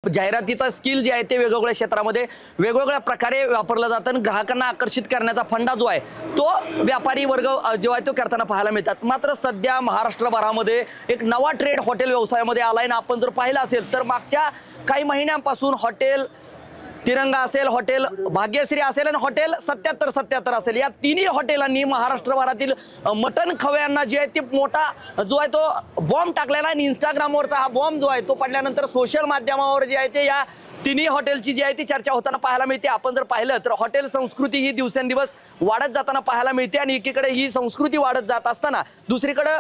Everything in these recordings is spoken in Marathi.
जाहिरातीचा स्किल जे आहे ते वेगवेगळ्या क्षेत्रामध्ये वेगवेगळ्या प्रकारे वापरलं जातं आणि ग्राहकांना आकर्षित करण्याचा फंडा जो आहे तो व्यापारी वर्ग जो आहे तो करताना पाहायला मिळतात। मात्र सध्या महाराष्ट्रभरामध्ये एक नवा ट्रेंड हॉटेल व्यवसायामध्ये आलाय ना। आपण जर पाहिलं असेल तर मागच्या काही महिन्यांपासून हॉटेल तिरंगा असेल, हॉटेल भाग्यश्री असेल आणि हॉटेल 7777 असेल, या तिन्ही हॉटेलांनी महाराष्ट्रभरातील मटण खव्यांना जे आहे ते मोठा जो आहे तो बॉम्ब टाकलेला आहे। इंस्टाग्रामवरचा हा बॉम्ब जो आहे तो पडल्यानंतर सोशल माध्यमावर जे आहे ते या तिन्ही हॉटेलची जी आहे ती चर्चा होताना पाहायला मिळते। आपण जर पाहिलं तर हॉटेल संस्कृती ही दिवसेंदिवस वाढत जाताना पाहायला मिळते आणि एकीकडे ही संस्कृती वाढत जात असताना दुसरीकडे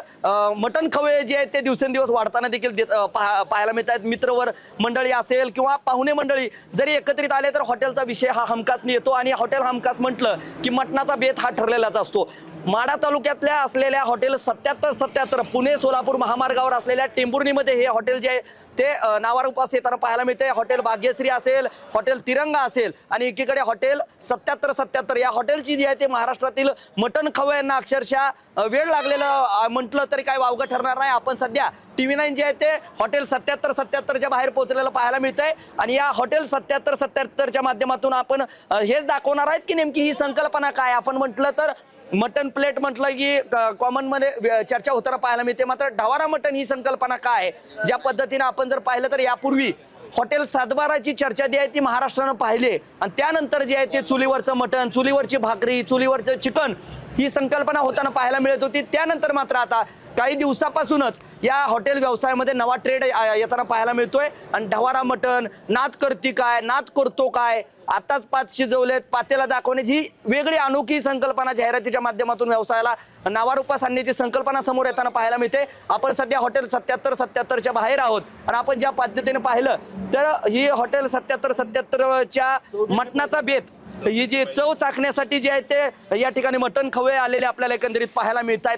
मटण खवे जे आहेत ते दिवसेंदिवस वाढताना देखील पाहायला मिळत आहेत। मित्रवर मंडळी असेल किंवा पाहुणे मंडळी जरी एकत्रित आले तर हॉटेलचा विषय हा हमखास येतो आणि हॉटेल हमखास म्हटलं की मटणाचा बेत हा ठरलेलाच असतो। माढा तालुक्यातल्या असलेल्या हॉटेल 7777 पुणे सोलापूर महामार्गावर असलेल्या टेंभुर्णीमध्ये हे हॉटेल जे आहे ते नावारूपास येताना पाहायला मिळते। हॉटेल भाग्यश्री असेल, हॉटेल तिरंगा असेल आणि एकीकडे हॉटेल 7777 या हॉटेलची जी आहे ते महाराष्ट्रातील मटण खवयांना अक्षरशः वेळ लागलेलं म्हटलं तरी काय वावगं ठरणार नाही। आपण सध्या TV9 जे आहे ते हॉटेल 7777च्या बाहेर पोहोचलेलं पाहायला मिळतंय आणि या हॉटेल 7777च्या माध्यमातून आपण हेच दाखवणार आहेत की नेमकी ही संकल्पना काय। आपण म्हटलं तर मटन प्लेट म्हटलं की कॉमन मध्ये चर्चा होताना पाहायला मिळते, मात्र ढवारा मटन ही संकल्पना काय, ज्या पद्धतीने आपण जर पाहिलं तर यापूर्वी हॉटेल सातबाराची चर्चा जी आहे ती महाराष्ट्रानं पाहिली आणि त्यानंतर जे आहे ते चुलीवरचं मटण, चुलीवरची भाकरी, चुलीवरचं चिकन ही संकल्पना होताना पाहायला मिळत होती। त्यानंतर मात्र आता काही दिवसापासूनच या हॉटेल व्यवसायामध्ये नवा ट्रेंड येताना पाहायला मिळतोय आणि ढवारा मटण, नाद करती काय, नाद करतो काय, आताच पाच शिजवलेत, पातेला दाखवण्याची ही वेगळी अनोखी संकल्पना जाहिरातीच्या माध्यमातून व्यवसायाला नावारूपास आणण्याची संकल्पना समोर येताना पाहायला मिळते। आपण सध्या हॉटेल 7777च्या बाहेर आहोत आणि आपण ज्या पद्धतीने पाहिलं तर ही हॉटेल 7777च्या मटणाचा बेत ही जी चव चाखण्यासाठी जे आहे ते या ठिकाणी मटण खवे आलेले आपल्याला एकंदरीत पाहायला मिळत आहेत।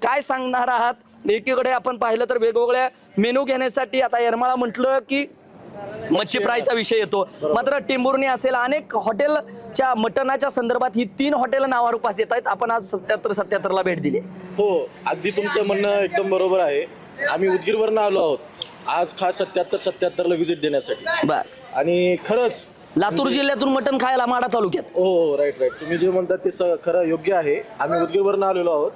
काय सांगणार आहात? एकीकडे आपण पाहिलं तर वेगवेगळ्या मेनू घेण्यासाठी आता येरमाळा म्हटलं की मच्छी फ्रायचा विषय येतो, मात्र टेंभुर्णी असेल अनेक हॉटेलच्या मटणाच्या संदर्भात ही 3 हॉटेल नावारूपास येत आहेत। आपण आज 7777ला भेट दिली। हो, अगदी तुमचं म्हणणं एकदम बरोबर आहे। आम्ही उदगीरवरून आलो आहोत आज खास 7777ला व्हिजिट देण्यासाठी। बर, आणि खरंच लातूर जिल्ह्यातून मटण खायला माढा तालुक्यात? हो, राईट राईट, तुम्ही जे म्हणतात ते खरं योग्य आहे। आम्ही उदगीरवरून आलेलो आहोत,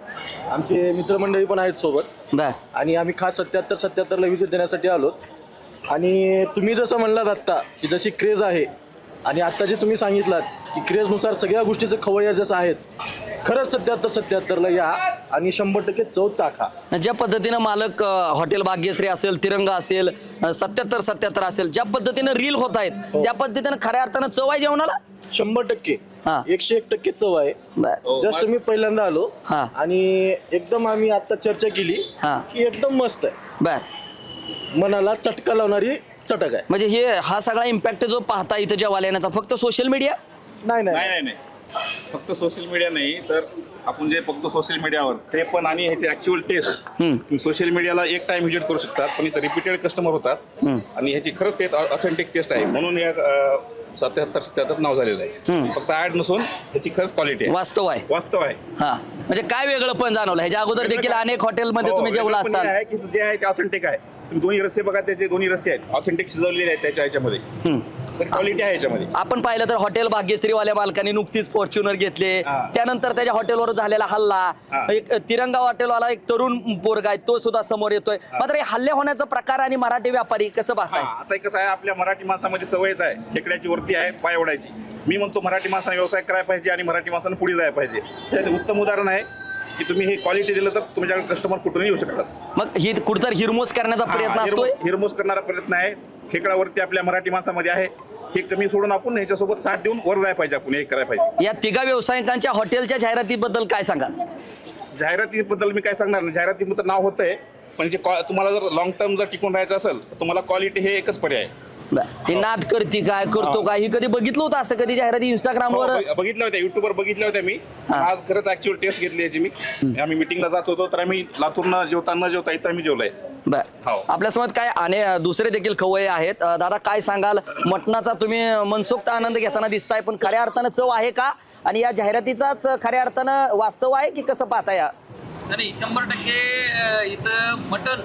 आमचे मित्रमंडळी पण आहेत सोबत। बर, आणि आम्ही खास 7777ला व्हिजिट देण्यासाठी आलो। आणि तुम्ही जसं म्हणलात आत्ता की जशी क्रेज आहे आणि आत्ता जे तुम्ही सांगितलात की क्रेजनुसार सगळ्या गोष्टीचं खवय्या जसं आहेत, खरंच 7777ला या आणि 100% चव चाखा। ज्या पद्धतीनं मालक हॉटेल भाग्यश्री असेल, तिरंगा असेल, 7777 असेल, ज्या पद्धतीनं रील होत आहेत त्या पद्धतीनं खऱ्या अर्थानं चव आहे जेवणाला 100%, हा, 101% चव आहे। जस्ट मी पहिल्यांदा आलो आणि एकदम आम्ही आता चर्चा केली की एकदम मस्त आहे। बर, मनाला चटका लावणारी चटक आहे। म्हणजे हे हा सगळा इम्पॅक्ट जो पाहता इथं जेवायला येण्याचा फक्त सोशल मीडिया? नाही नाही नाही नाही, फक्त सोशल मीडिया नाही तर आपण जे फक्त सोशल मीडियावर ते पण आणि ह्याची ऍक्च्युअल टेस्ट सोशल मीडियाला एक टाइम व्हिजिट करू शकतात, पण इथं रिपीटेड कस्टमर होतात आणि ह्याची खरंच टेस्ट ऑथेंटिक टेस्ट आहे, म्हणून या 7777 नाव झालेलं आहे। फक्त ऍड नसून त्याची खरंच क्वालिटी आहे, वास्तव आहे, वास्तव आहे। हा, म्हणजे काय वेगळं पण जाणवलं ह्याच्या अगोदर देखील अनेक हॉटेलमध्ये तुम्ही जेवला असाल की जे आहे ते ऑथेंटिक आहे। तुम्ही दोन्ही रस्से बघा, त्याचे दोन्ही रस्से आहेत ऑथेंटिक शिजवलेले आहेत त्याच्या ह्याच्यामध्ये, तर क्वालिटी आहे याच्यामध्ये। आपण पाहिलं तर हॉटेल भाग्यश्रीवाल्या मालकांनी नुकतीच फॉर्च्युनर घेतले, त्यानंतर त्याच्या हॉटेलवर झालेला हल्ला, एक तिरंगा हॉटेलवाला एक तरुण पोरगा आहे तो सुद्धा समोर येतोय, मात्र हे हल्ले होण्याचा प्रकार आणि मराठी व्यापारी कसं पाहताय? आता कसं आहे, आपल्या मराठी माणसामध्ये सवयच आहे खेकड्याची वरती आहे पाय ओढायची। मी म्हणतो मराठी माणसाने व्यवसाय करायला पाहिजे आणि मराठी माणसाने पुढे जायला पाहिजे। त्याचे उत्तम उदाहरण आहे की तुम्ही हे क्वालिटी दिलं तर तुमच्याकडे कस्टमर कुठून येऊ शकतात। मग ही कुठतर हिरमोस करण्याचा प्रयत्न असतोय, हिरमोस करणारा प्रयत्न आहे। खेकडावरती आपल्या मराठी माणसामध्ये आहे, हे कमी सोडून आपण ह्याच्यासोबत साथ देऊन वर जायला पाहिजे, आपण हे करायला पाहिजे। या तिघा व्यावसायिकांच्या हॉटेलच्या जाहिरातीबद्दल काय सांगाल? जाहिरातीबद्दल मी काय सांगणार नाही, जाहिरातीबद्दल नाव होतंय, पण जे तुम्हाला जर लॉंग टर्म जर टिकून राहायचं असेल तर तुम्हाला क्वालिटी हे एकच पर्याय आहे। ते नाद करती काय, करतो काय, ही कधी बघितलं होतं असं कधी जाहिराती इंस्टाग्रामवर? बघितल्या होत्या, युट्यूबवर बघितल्या होत्या मी। आज खरंच ऍक्च्युअल टेस्ट घेतली याची मी। आम्ही मिटिंगला जात होतो तर आम्ही लातूरनं जेवता इथं आम्ही जेवलाय। बर, आपल्यासोबत काय आणि दुसरे देखील खवय्ये आहेत। दादा काय सांगाल, मटणाचा तुम्ही मनसोक्त आनंद घेताना दिसताय, पण खऱ्या अर्थानं चव आहे का आणि या जाहिरातीचाच खऱ्या अर्थानं वास्तव आहे की कसं पाहताय? नाही, 100% इथं मटण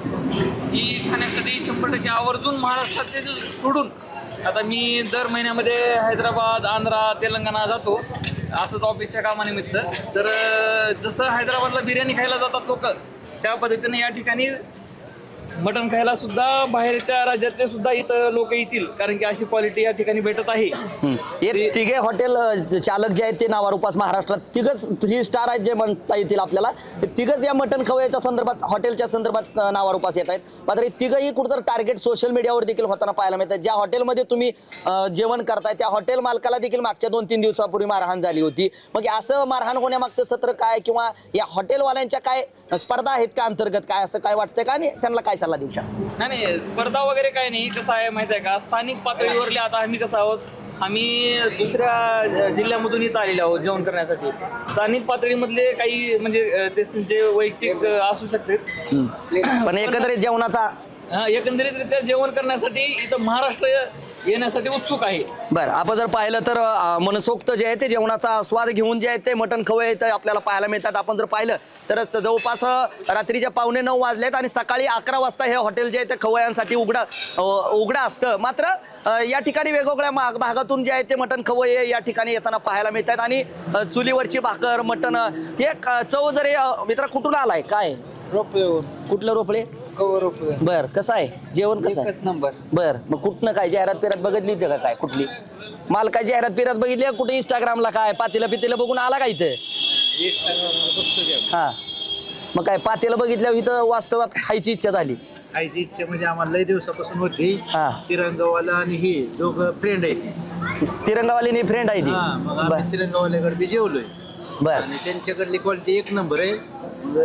ही खाण्यासाठी 100% आवर्जून महाराष्ट्रातील सोडून आता मी दर महिन्यामध्ये हैदराबाद, आंध्रा, तेलंगणा जातो असंच ऑफिसच्या कामानिमित्त. तर जसं हैदराबादला बिर्याणी खायला जातात लोक, त्या पद्धतीने या ठिकाणी मटण खायला सुद्धा बाहेरच्या राज्यातले सुद्धा इथं लोक येतील, कारण की अशी क्वालिटी या ठिकाणी भेटत आहे. हे तिघे हॉटेल चालक जे आहेत ते नावारूपास महाराष्ट्रात तिघच 3 स्टार आहेत जे म्हणता येतील आपल्याला. ते तिघच या मटण खवयाच्या संदर्भात हॉटेलच्या संदर्भात नावारूपास येत आहेत. मात्र हे तिघही कुठंतरी टार्गेट सोशल मीडियावर देखील होताना पाहायला मिळतात. ज्या हॉटेलमध्ये तुम्ही जेवण करताय त्या हॉटेल मालकाला देखील मागच्या 2-3 दिवसापूर्वी मारहाण झाली होती. मग असं मारहाण होण्यामागचं सत्र काय, किंवा या हॉटेलवाल्यांच्या काय स्पर्धा आहेत का अंतर्गत, काय असं काय वाटतंय का, आणि त्यांना काय सल्ला देऊ शकता? नाही, स्पर्धा वगैरे काही नाही. कसं आहे माहिती आहे का, स्थानिक पातळीवरले आता आम्ही कसं आहोत, आम्ही दुसऱ्या जिल्ह्यामधून इथं आलेले आहोत जेवण करण्यासाठी. स्थानिक पातळीमधले काही म्हणजे ते त्यांचे वैयक्तिक असू शकते, पण एकंदरीत जेवणाचा एकंदरीतरित्या जेवण करण्यासाठी इथं महाराष्ट्र येण्यासाठी उत्सुक आहे. बरं, आपण जर पाहिलं तर मनसोक्त जे आहे ते जेवणाचा आस्वाद घेऊन जे आहे ते मटण खवय इथं आपल्याला पाहायला मिळतात. आपण जर पाहिलं तर जवळपास रात्रीच्या 9:15 वाजलेत आणि सकाळी 11 वाजता हे हॉटेल जे आहे ते खवयांसाठी उघडं असतं. मात्र या ठिकाणी वेगवेगळ्या भागातून जे आहे ते मटण खवय या ठिकाणी येताना पाहायला मिळतात. आणि चुलीवरची भाकर, मटण हे चव जरी मित्र कुठून आलाय, काय रोपळे कुठलं रोपळे? रोपळे. बर, कसं आहे जेवण, कसं आहे? नंबर. बर, मग कुठनं काय जाहिरात पिरात बघितली होती का, काय कुठली माल काय जाहिरात पिरात बघितली कुठे इंस्टाग्रामला, काय पातेलं पितेलं बघून आला का इथं? हा, मग काय पातेलं बघितल्यावर इथं वास्तवात खायची इच्छा झाली? खायची इच्छा म्हणजे आम्हाला लई दिवसापासून होती. हा. तिरंगावाला आणि ही दोघं फ्रेंड आहे. तिरंगावाली फ्रेंड आहे ती. मग बर आम्ही तिरंगावाल्याकडे बी जेवलोय बर. आणि त्यांच्याकडली क्वालिटी 1 नंबर आहे. मग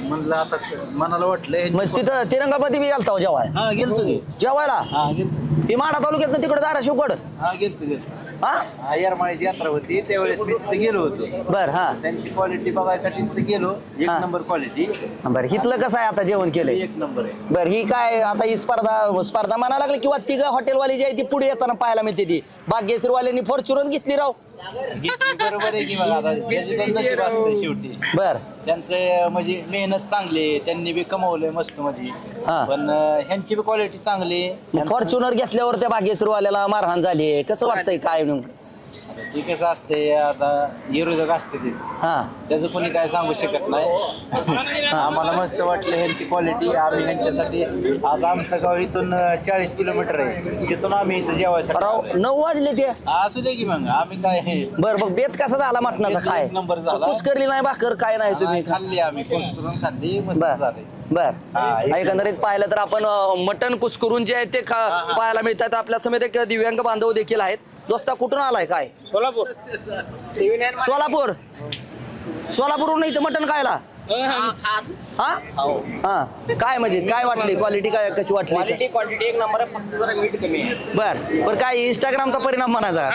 म्हणलं आता मनाला वाटलंय. मग तिथं तिरंगामध्ये बी गेलता जेवाय? हा गेलतो की. जेवायला हा गेलतो. ती माडा तालुक्यात तिकडे धाराशिवकड? हा गेलतो. हा, येरमाळ्याची यात्रा होती त्यावेळेस मी तिथे गेलो होतो. बर. हा, त्यांची क्वालिटी बघायसाठी तिथे गेलो. 1 हा. Number quality. बर. हिथलं कसं आहे आता जेवण केलंय? 1 नंबर आहे. बर, ही काय आता ही स्पर्धा म्हणायला लागली, किंवा तिघ हॉटेलवाली जी आहे ती पुढे येताना पाहायला मिळते? ती भाग्यश्रीवाल्यांनी फॉर्च्युनर घेतली राव. घेतली बरोबर आहे की. बघा आता ज्याची त्याची नशीब असते शेवटी. बर. त्यांचे म्हणजे मेहनत चांगली आहे, त्यांनी बी कमवलंय मस्त मध्ये. हा. पण ह्यांची बी क्वालिटी चांगली आहे. फॉर्च्युनर घेतल्यावर त्या भाग्यश्रीवाल्याला मारहाण झाली, कसं वाटतंय काय नेमकं? ते कसं असते आता विरोधक असते ते, हा, त्याचं कोणी काय सांगू शकत नाही. आम्हाला मस्त वाटलं ह्यांची क्वालिटी. आम्ही ह्यांच्यासाठी आज आमचं गाव इथून 40 किलोमीटर आहे, तिथून आम्ही इथं जेवायसाठी. राव 9 वाजले ते. असू दे की मग आम्ही काय हे बर, मग बेत कसा झाला मटणाचा? बेत काय 1 नंबर झाला. कुस्करली नाही, भाकर काय नाही तुम्ही? खाल्ली आम्ही करून खाल्ली, मस्त बर झाले. बर. हा, एकंदरीत पाहिलं तर आपण मटण कुस्करून जे आहे ते पाहायला मिळतात. आपल्या समेत एक दिव्यांग बांधव देखील आहेत. दोस्ता कुठून आलाय? काय सोलापूर. सोलापूर? सोलापूरवरून इथं मटण खायला? हा हा, काय म्हणजे काय वाटली क्वालिटी, काय कशी वाटली? क्वालिटी 1 नंबर आहे, फक्त जरा मीठ कमी आहे. बर बर. काय इंस्टाग्रामचा परिणाम म्हणायचा?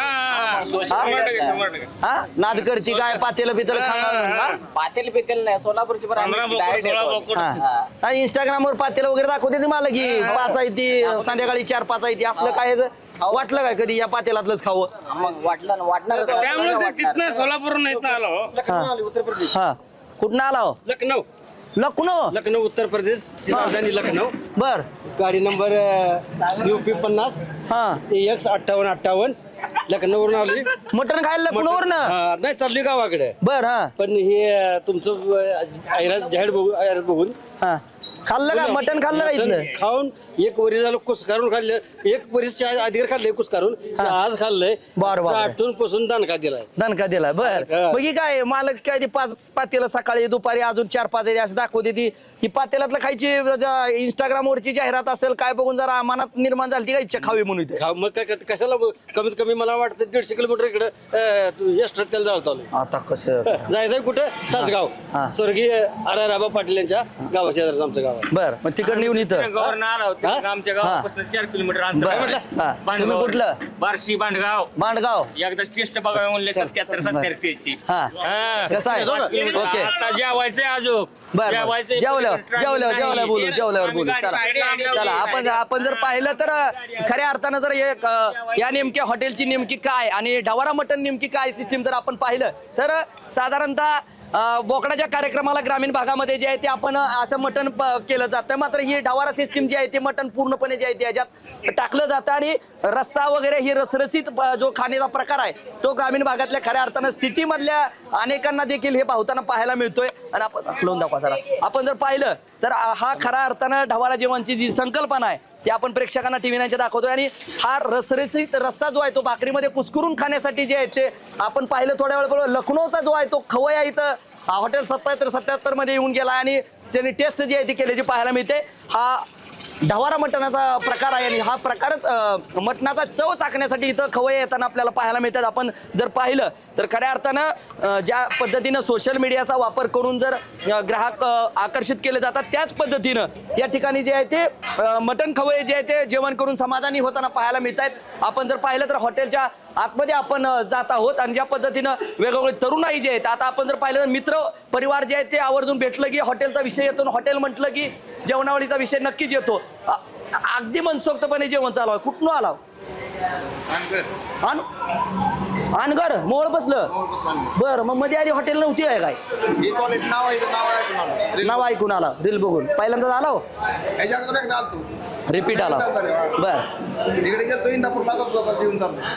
हा, नाद करती काय पातेलं पितेलं खाणार? पातेल पितेल नाही, सोलापूरची इंस्टाग्रामवर पातेलं वगैरे दाखवते ती मला की 5 आहे ती, संध्याकाळी 4-5 आहे ती. असलं काय वाटलं काय कधी या पातेलातलंच खावं? मग वाटणार. सोलापूरहून येत आलो. हा, कुठं आला हो? लखनऊ. लखनौ उत्तर प्रदेश, राजधानी लखनऊ. बर. गाडी नंबर UP 50 हा, AX 5858 लखनऊवरून आली. मटण खायला लखनौवरनं? नाही, चालली गावाकडे. बर. हा पण हे तुमचं जाहीर बघून हा, खाल्लं का मटण? खाल्लं का इथलं? खाऊन 1 वरी झालं, कुस्कारून खाल्लं. 1 वरीच्या आधी खाल्लंय कुस्कारून, आज खाल्लंय. बरं. आठवून पासून दणका दिलाय. दणका दिला. बर. मग ही काय मालक काय ती 5 पातेलं सकाळी दुपारी अजून 4-5 असं दाखवते ती. ही पातेलातलं खायची इंस्टाग्राम वरची जाहिरात असेल काय बघून जरा मनात निर्माण झाली ती का इच्छा खावी म्हणून इथे? मग काय कशाला कमीत कमी मला वाटतं 150 किलोमीटर इकडे एक्स्ट्रा तेल जाळतो. आता कसं जायचंय कुठं? तासगाव. हा. स्वर्गीय R.R. आबा पाटील यांच्या गावाशेजारचं आमचं गाव आहे. बर. मग तिकडे येऊन इथं आमच्या गावापासून 4 किलोमीटर अंतर बर. आहे. हा, तुम्ही कुठलं? बार्शी, भांडगाव. भांडगाव. एकदा चेष्ट बघायला म्हणले 77-77 हा, कसं आहे? ओके. आता जेवायचंय अजून. बर. जेवल्यावर बोलू. चला आपण जर पाहिलं तर खऱ्या अर्थानं जर या नेमक्या हॉटेलची नेमकी काय आणि ढवारा मटण नेमकी काय सिस्टीम जर आपण पाहिलं तर साधारणतः बोकडाच्या कार्यक्रमाला ग्रामीण भागामध्ये जे आहे ते आपण असं मटण केलं जातं. मात्र ही ढवारा सिस्टीम जी आहे ते मटण पूर्णपणे जे आहे ते याच्यात टाकलं जातं आणि रस्सा वगैरे ही रसरसीत जो खाण्याचा प्रकार आहे तो ग्रामीण भागातल्या खऱ्या अर्थानं सिटीमधल्या अनेकांना देखील हे पाहताना पाहायला मिळतोय. आणि आपण स्लोन दाखवा जरा. आपण जर पाहिलं तर हा खऱ्या अर्थानं ढवारा जेवणची जी संकल्पना आहे ती आपण प्रेक्षकांना टीव्ही 9 दाखवतोय. आणि हा रसरसीत रस्सा जो आहे तो भाकरीमध्ये कुस्करून खाण्यासाठी जे आहे ते आपण पाहिलं थोड्या वेळ लखनौचा जो आहे तो खवय्या इथं हॉटेल 77 मध्ये येऊन गेला आणि त्यांनी टेस्ट जी आहे ती केल्याची पाहायला मिळते. हा ढवारा मटणाचा प्रकार आहे आणि हा प्रकारच मटणाचा चव चाकण्यासाठी इथं खवय्या येताना आपल्याला पाहायला मिळतात. आपण जर पाहिलं तर खऱ्या अर्थानं ज्या पद्धतीनं सोशल मीडियाचा वापर करून जर ग्राहक आकर्षित केले जातात त्याच पद्धतीनं या ठिकाणी जे आहे ते मटण खवय्ये जे आहे ते जेवण करून समाधानी होताना पाहायला मिळत आहेत. आपण जर पाहिलं तर हॉटेलच्या आतमध्ये आपण जात आहोत आणि ज्या पद्धतीनं वेगवेगळे तरुणाई जे आहेत आता आपण जर पाहिलं तर मित्र परिवार जे आहेत ते आवर्जून भेटलं की हॉटेलचा विषय येतो. हॉटेल म्हटलं की जेवणावळीचा विषय नक्कीच येतो. अगदी मनसोक्तपणे जेवण चालू आहे. कुठून आला अनगर मोळ बसलं बरं. मग मध्ये आधी हॉटेल नव्हती आहे काय नाव ऐकून आला रील बघून पहिल्यांदाच आला हो रिपीट आला बर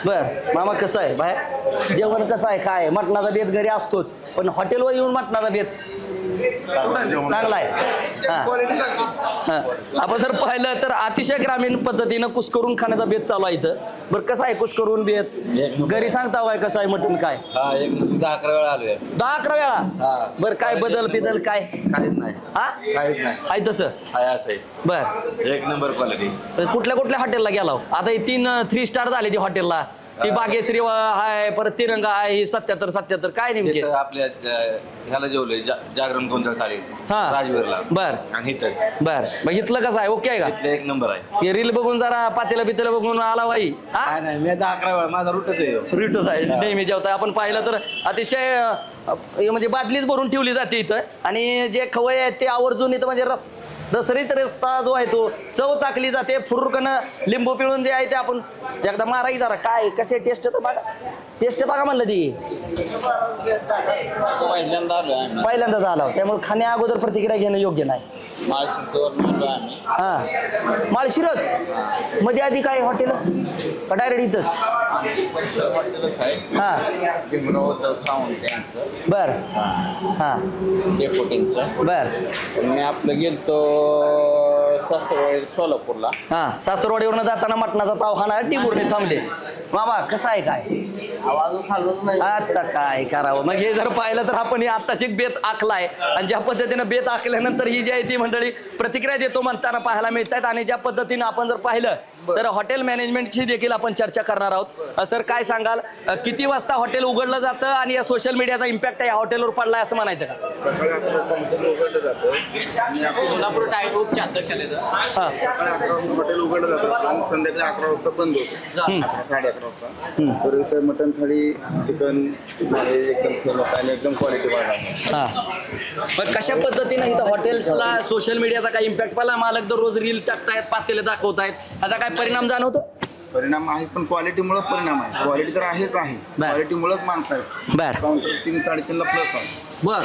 बर. मामा कसं आहे बाहेर जेवण कसं आहे काय मटणाचा बेत घरी असतोच पण हॉटेलवर येऊन मटणाचा बेत चांगला आहे. आपण जर पाहिलं तर अतिशय ग्रामीण पद्धतीनं कुस्करून खाण्याचा बेत चालू आहे इथं. बरं कसं आहे कुस्करून बेत घरी सांगता काय कसं आहे मटण काय 10-11 वेळा आलोय 10-11 वेळा बरं काय बदल पिदल काय काहीच नाही हा काहीच नाही आहे तसं हाय असं आहे बर. एक नंबर क्वालिटी. कुठल्या कुठल्या हॉटेलला गेला आता ही 3 स्टार झाली ती हॉटेलला ती बागेश्री हाय परत तिरंगा आहे ही 77 काय नेमके आपल्या ह्याला जेवलोय जागरण गोंधळ थाळी हा. राजवीरला बर आणि इथंच बर. मग इथलं कसं आहे ओके आहे का इथलं एक नंबर आहे. ते रील बघून जरा पातेला बितेला बघून आला बाई हा काय नाही मी 10-11 वेळा माझा रूटच आहे रिटच आहे नेहमी जेवताय. आपण पाहिलं तर अतिशय म्हणजे बादलीच भरून ठेवली जाते इथं आणि जे खवय्ये आहेत ते आवर्जून इथं म्हणजे रसरीत रस्सा जो आहे तो चव चाकली जाते. फुरुकनं लिंबू पिळून जे आहे ते आपण एकदा माराई जरा काय कसे टेस्ट तर बघा टेस्ट बघा म्हणलं ती पहिल्यांदाच आला त्यामुळे खाण्या अगोदर प्रतिक्रिया घेणं योग्य नाही. हा माळशिरस मध्ये आधी काय हॉटेल का डायरेक्ट इथंच हा बर हा बर. मी आपलं गेलतो सासरवाडी सोलापूरला हा सासरवाडीवरनं जाताना मटणाचा ताव खाणार टिंबूरने थांबले. मामा कसं आहे काय आता काय करावं मग हे जर पाहिलं तर आपण आत्ताच एक बेत आखलाय आणि ज्या पद्धतीनं बेत आखल्यानंतर ही जी आहे ती मंडळी प्रतिक्रिया देतो म्हणताना पाहायला मिळत आहेत. आणि ज्या पद्धतीनं आपण जर पाहिलं तर हॉटेल मॅनेजमेंटची देखील आपण चर्चा करणार आहोत. सर काय सांगाल किती वाजता हॉटेल उघडलं जातं आणि या सोशल मीडियाचा इम्पॅक्ट या हॉटेलवर पडलाय असं म्हणायचं का? सकाळी 11 वाजता हॉटेल उघडलं जातं सोलापूर टाईप ग्रुपच्या अध्यक्षाला हा हॉटेल उघडलं जातं आणि संध्याकाळी 11 वाजता बंद होतं 11-11:30 वाजता. तर इथं मटन थाळी चिकन एकदम फेमस आणि एकदम क्वालिटी वाढला. हा मग कशा पद्धतीनं इथं हॉटेलला सोशल मीडियाचा काय इम्पॅक्ट पडला? मालक दररोज रील टाकतायत पातेले दाखवतायत याचा काय परिणाम जाणवतो? परिणाम आहे पण क्वालिटीमुळे परिणाम आहे. क्वालिटी तर आहेच आहे क्वालिटीमुळेच माणसं आहे. बर काउंटर 3-3.5ला प्लस आहे. बर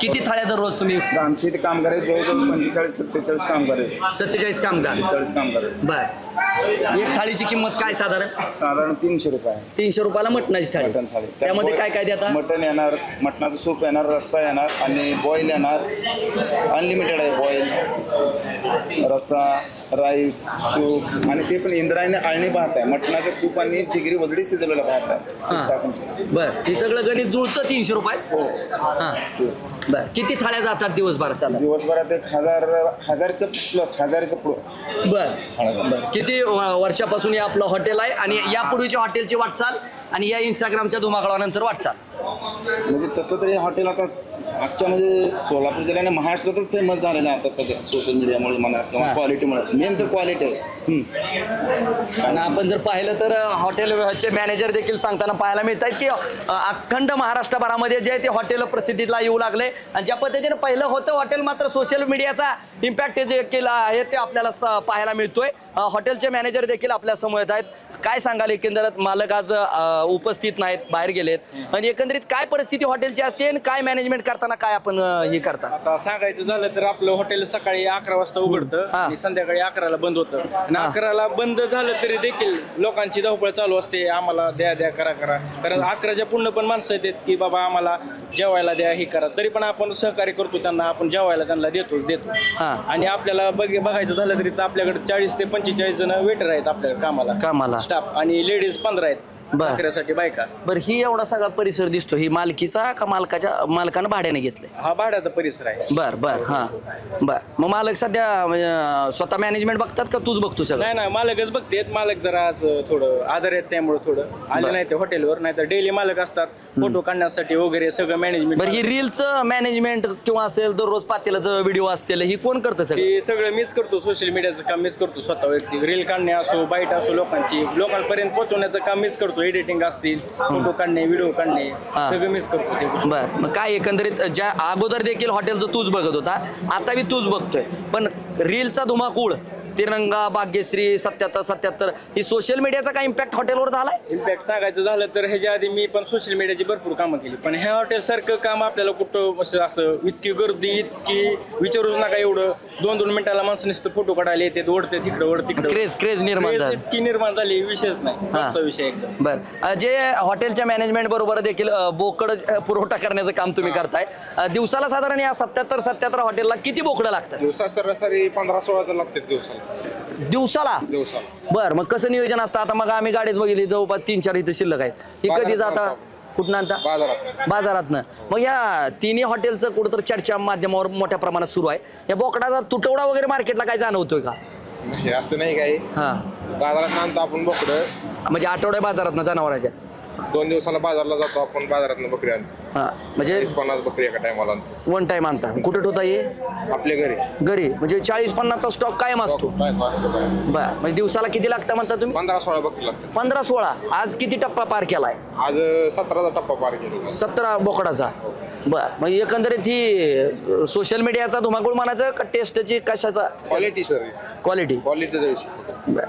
किती थाळ्या दररोज तुम्ही? आमच्या इथे कामगार आहेत जवळजवळ 45-47 कामगार आहेत. 47 कामगार 40 कामगार आहेत. बर. एक थाळीची किंमत काय साधारण 300 रुपये आहे. 300 रुपयाला मटणाची थाळी. मटण थाळी त्यामध्ये काय काय देता? मटण येणार मटणाचं सूप येणार रस्सा येणार आणि बॉईल येणार अनलिमिटेड आहे. बॉईल रस्सा राईस सूप आणि ते पण इंद्रायणी आळणी भात आहे. मटणाचं सूप आणि जिगरी वजडी शिजवलेला भात आहे. बर हे सगळं गणित जुळतं 300 रुपये. हा बर किती थाळ्या जातात दिवसभरात? चालू दिवसभरात 1000च्या प्लस 1000च्या पुढं. बर किती वर्षापासून हे आपलं हॉटेल आहे आणि यापूर्वीच्या हॉटेलची वाटचाल आणि या इंस्टाग्रामच्या धुमाकळानंतर वाटचाल? म्हणजे तसं तरी हॉटेल आता मागच्या म्हणजे सोलापूर जिल्ह्याने महाराष्ट्रातच फेमस झालेला आहे आता सध्या सोशल मीडियामुळे म्हणा किंवा क्वालिटीमुळे. मेन तर क्वालिटी आहे. आणि आपण जर पाहिलं तर हॉटेलचे मॅनेजर देखील सांगताना पाहायला मिळत आहेत की अखंड महाराष्ट्रभरामध्ये जे आहे ते हॉटेल प्रसिद्धीला येऊ लागले आणि ज्या पद्धतीने पहिलं होतं हॉटेल मात्र सोशल मीडियाचा इम्पॅक्ट देखील आहे ते आपल्याला पाहायला मिळतोय. हॉटेलचे मॅनेजर देखील आपल्या समोर येत आहेत. काय सांगाल एकंदरीत मालक आज उपस्थित नाहीत, बाहेर गेलेत आणि एकंदरीत काय परिस्थिती हॉटेलची असते आणि काय मॅनेजमेंट करताना काय आपण हे करता? आता सांगायचं झालं तर आपलं हॉटेल सकाळी 11 वाजता उघडतं आणि संध्याकाळी 11ला बंद होतं आणि 11ला बंद झालं तरी देखील लोकांची धावपळ चालू असते. आम्हाला द्या द्या करा करा, कारण 11च्या पुढं पण माणसं येतात की बाबा आम्हाला जेवायला द्या हे करा, तरी पण आपण सहकार्य करतो त्यांना, आपण जेवायला त्यांना देतो. आणि आपल्याला बघायचं झालं तरी आपल्याकडे 40 ते 45 जण वेटर आहेत आपल्याकडे कामाला स्टाफ आणि लेडीज 15 आहेत भाकऱ्यासाठी बायका. बरं, ही एवढा सगळा परिसर दिसतो, ही मालकीचा का मालकानं भाड्याने घेतलंय? हा भाड्याचा परिसर आहे. बर हा बर. मग मालक सध्या स्वतः मॅनेजमेंट बघतात का तूच बघतो सगळं? नाही मालकच बघतेत. मालक जरा आज थोडं आजार आहेत त्यामुळे थोडं आले नाही ते हॉटेलवर, नाही तर डेली मालक असतात फोटो काढण्यासाठी वगैरे सगळं मॅनेजमेंट. बरं, ही रीलचं मॅनेजमेंट किंवा असेल दररोज पातेलाचं व्हिडिओ असतील ही कोण करतं सगळं? हे सगळं मीच करतो. सोशल मीडियाचं काम मीच करतो स्वतः व्यक्ती. रील काढणे असो, बाईट असो, लोकांपर्यंत पोहोचवण्याचं काम मीच करतो. एडिटिंग असतील, फोटो काढणे, व्हिडिओ काढणे सगळं मीच करतो. बर, मग काय एकंदरीत ज्या अगोदर देखील हॉटेलचं तूच बघत होता, आता बी तूच बघतोय, पण रीलचा धुमाकूळ, तिरंगा, भाग्यश्री, 77 ही सोशल मीडियाचा काय इम्पॅक्ट हॉटेलवर झालाय? इम्पॅक्ट सांगायचं झालं तर ह्याच्या आधी मी पण सोशल मीडियाची भरपूर कामं केली, पण ह्या हॉटेल सारखं काम आपल्याला कुठं असं इतकी गर्दी, इतकी विचारूच नका एवढं. 2-2 मिनिटाला माणसं नुसतं फोटो काढायला येते, ओढते तिकडं ओढ तिकडं. क्रेज निर्माण झाली. इतकी निर्माण झाली, विषयच नाही विषय एकदम. बर, जे हॉटेलच्या मॅनेजमेंट बरोबर देखील बोकड पुरवठा करण्याचं काम तुम्ही करताय. दिवसाला साधारण या 77 हॉटेलला किती बोकडं लागतात? दिवसा सरासरी 15-16 तर लागतात दिवसाला. बर, मग कसं नियोजन असतं? आता मग आम्ही गाडीत बघितली जवळपास 3-4 इथं शिल्लक आहेत. ही कधी जाता? कुठं आणता? बाजारातनं. मग या तिन्ही हॉटेलचं कुठंतरी चर्चा माध्यमावर मोठ्या प्रमाणात सुरू आहे. या बोकडाचा तुटवडा वगैरे मार्केटला काय जाणवतोय का? असं नाही काही. बाजारात आणतो आपण बोकडं, म्हणजे आठवड्या बाजारातनं जनावरांच्या 2 दिवसाला बाजारला जातो आपण, बाजारातनं बकरी आणतो. म्हणजे 40-50 बकरी एका टायमाला आणतो. वन टाइम आणता. कुठे ठेवता ये? आपल्या घरी म्हणजे 40-50चा स्टॉक कायम असतो. बर, म्हणजे दिवसाला किती लागतं म्हणता तुम्ही? 15-16 बकरी लागतात. 15-16. आज किती टप्पा पार केलाय? आज 17चा टप्पा पार केला. 17 बोकडाचा. बर, मग एकंदरीत ही सोशल मीडियाचा धुमाकूळ म्हणायचं का टेस्टची कशाचा? क्वालिटी सर, क्वालिटीचा विषय.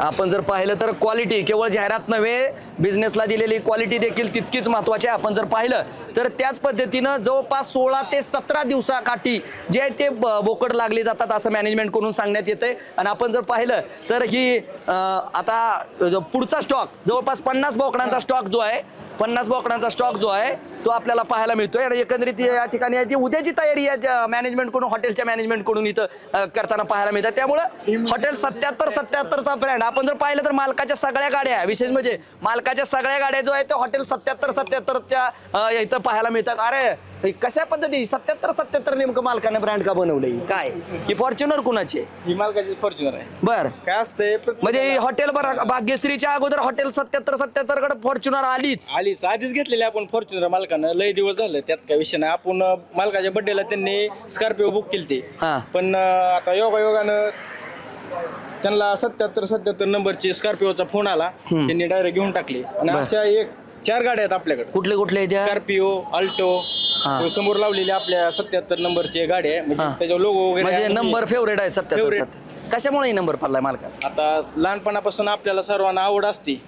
आपण जर पाहिलं तर क्वालिटी केवळ जाहिरात नव्हे, बिझनेसला दिलेली क्वालिटी देखील तितकीच महत्त्वाची आहे. आपण जर पाहिलं तर त्याच पद्धतीनं जवळपास 16 ते 17 दिवसाकाठी जे आहे ते बोकड लागले जातात असं मॅनेजमेंट करून सांगण्यात येतंय. आणि आपण जर पाहिलं तर ही आता पुढचा स्टॉक जवळपास 50 बोकडांचा स्टॉक जो आहे, 50 बोकडांचा स्टॉक जो आहे तो आपल्याला पाहायला मिळतोय. आणि एकंदरीत या ठिकाणी आहे ती उद्याची तयारी या मॅनेजमेंटकडून, हॉटेलच्या मॅनेजमेंटकडून इथं करताना पाहायला मिळतात. त्यामुळं हॉटेल 77चा ब्रँड आपण जर पाहिलं तर मालकाच्या सगळ्या गाड्या, विशेष म्हणजे मालकाच्या सगळ्या गाड्या जो आहे तो हॉटेल 77च्या इथं पाहायला मिळतात. अरे कशा पद्धती 77 नेमकं मालकाने ब्रँड का बनवलंय? काय ही फॉर्च्युनर कुणाची? ही मालकाची फॉर्च्युनर आहे. बर, काय असतंय म्हणजे हॉटेल भाग्यश्रीच्या अगोदर हॉटेल 77 कडे फॉर्च्युनर आधीच घेतलेली आपण फॉर्च्युनर मालकानं. लय दिवस झाले, त्यात काय विषय नाही. आपण मालकाच्या बर्थडेला त्यांनी स्कॉर्पिओ बुक केली, पण आता योगायोगानं त्यांना 77 नंबरची स्कॉर्पिओचा फोन आला, त्यांनी डायरेक्ट घेऊन टाकली. आणि अशा 4 गाड्या आहेत आपल्याकडे. कुठले कुठले? स्कॉर्पिओ, अल्टो समोर लावलेली आपल्या 77 नंबरची गाडी आहे, म्हणजे त्याच्यावर लोगो वगैरे. म्हणजे नंबर फेवरेट आहे 77. कशामुळे नंबर पडलाय मालकाला? आता लहानपणापासून आपल्याला सर्वांना आवड असते.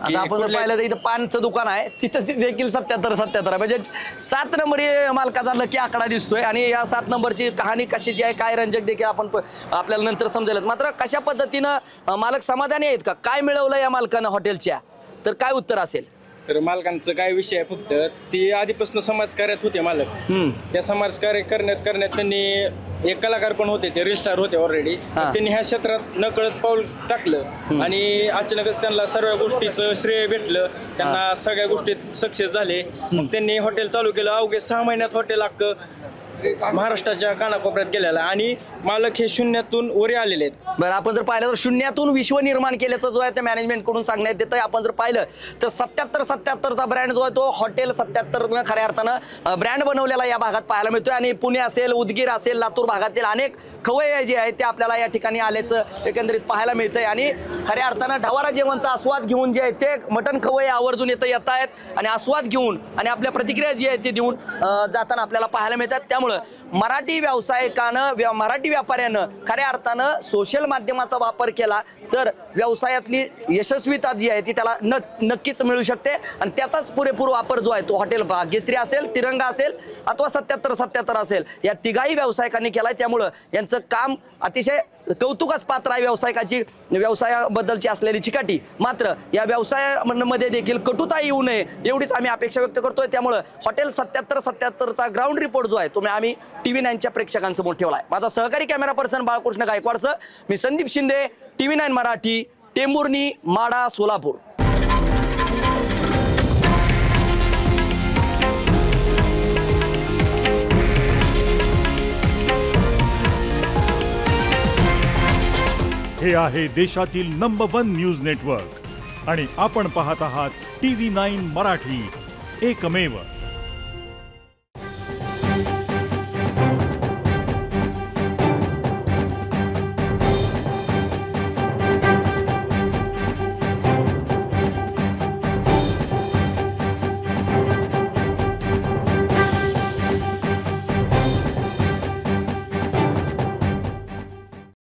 आता आपण जर पाहिलं तर इथं पानचं दुकान आहे, तिथं देखील 77 म्हणजे 7 नंबर मालकाचा लकी आकडा दिसतोय. आणि या 7 नंबरची कहाणी कशाची आहे, काय रंजक देखील आपण आपल्याला नंतर समजेल. मात्र कशा पद्धतीनं मालक समाधानी आहेत का? काय मिळवलं या मालकानं हॉटेलच्या? तर काय उत्तर असेल? तर मालकांचं काय विषय आहे, फक्त ती आधीपासून समाजकार्यात होते मालक. त्या समाजकार्य करण्यात त्यांनी एक कलाकार पण होते, ते रिस्टार होते ऑलरेडी. त्यांनी ह्या क्षेत्रात नकळत पाऊल टाकलं आणि अचानकच त्यांना सर्व गोष्टीचं श्रेय भेटलं. त्यांना सगळ्या गोष्टीत सक्सेस झाले. मग त्यांनी हॉटेल चालू केलं. अवघे 6 महिन्यात हॉटेल अख्खं महाराष्ट्राच्या कानाकोपऱ्यात गेलेला. आणि मालक हे शून्यातून वर आलेले आहेत. बरं, आपण जर पाहिलं तर शून्यातून विश्व निर्माण केल्याचं जो आहे ते मॅनेजमेंटकडून सांगण्यात येतं. आपण जर पाहिलं तर 77चा ब्रँड जो आहे तो हॉटेल 77 खऱ्या अर्थानं ब्रँड बनवलेला या भागात पाहायला मिळतोय. आणि पुणे असेल, उदगीर असेल, लातूर भागातील अनेक खवय्ये जे आहेत ते आपल्याला या ठिकाणी आल्याचं एकंदरीत पाहायला मिळतंय. आणि खऱ्या अर्थानं ढवारा जेवणचा आस्वाद घेऊन जे आहे ते मटण खवय्ये आवर्जून इथं येत आहेत आणि आस्वाद घेऊन आणि आपल्या प्रतिक्रिया जी आहेत ती देऊन जाताना आपल्याला पाहायला मिळतात. त्यामुळं मराठी व्यावसायिकानं मराठी व्यापाऱ्यानं खऱ्या अर्थानं सोशल माध्यमाचा वापर केला तर व्यवसायातली यशस्वीता जी आहे ती त्याला नक्कीच मिळू शकते. आणि त्याचाच पुरेपूर वापर जो आहे तो हॉटेल भाग्यश्री असेल, तिरंगा असेल अथवा 77 असेल या तिघाही व्यावसायिकांनी केलाय. त्यामुळं यांचं काम अतिशय कौतुकास पात्र आहे. व्यवसायाबद्दलची असलेली चिकाटी मात्र या व्यवसायामध्ये देखील कटुता येऊ नये एवढीच आम्ही अपेक्षा व्यक्त करतोय. त्यामुळं हॉटेल 77चा ग्राउंड रिपोर्ट जो आहे तो आम्ही TV9च्या प्रेक्षकांसमोर ठेवला आहे. माझा सहकारी कॅमेरा पर्सन बाळकृष्ण गायकवाडसह मी संदीप शिंदे, TV9 मराठी, टेंभुर्णी, माढा, सोलापूर. हे आहे देशातील नंबर 1 न्यूज नेटवर्क आणि आपण पाहत आहात TV9 मराठी, एकमेव.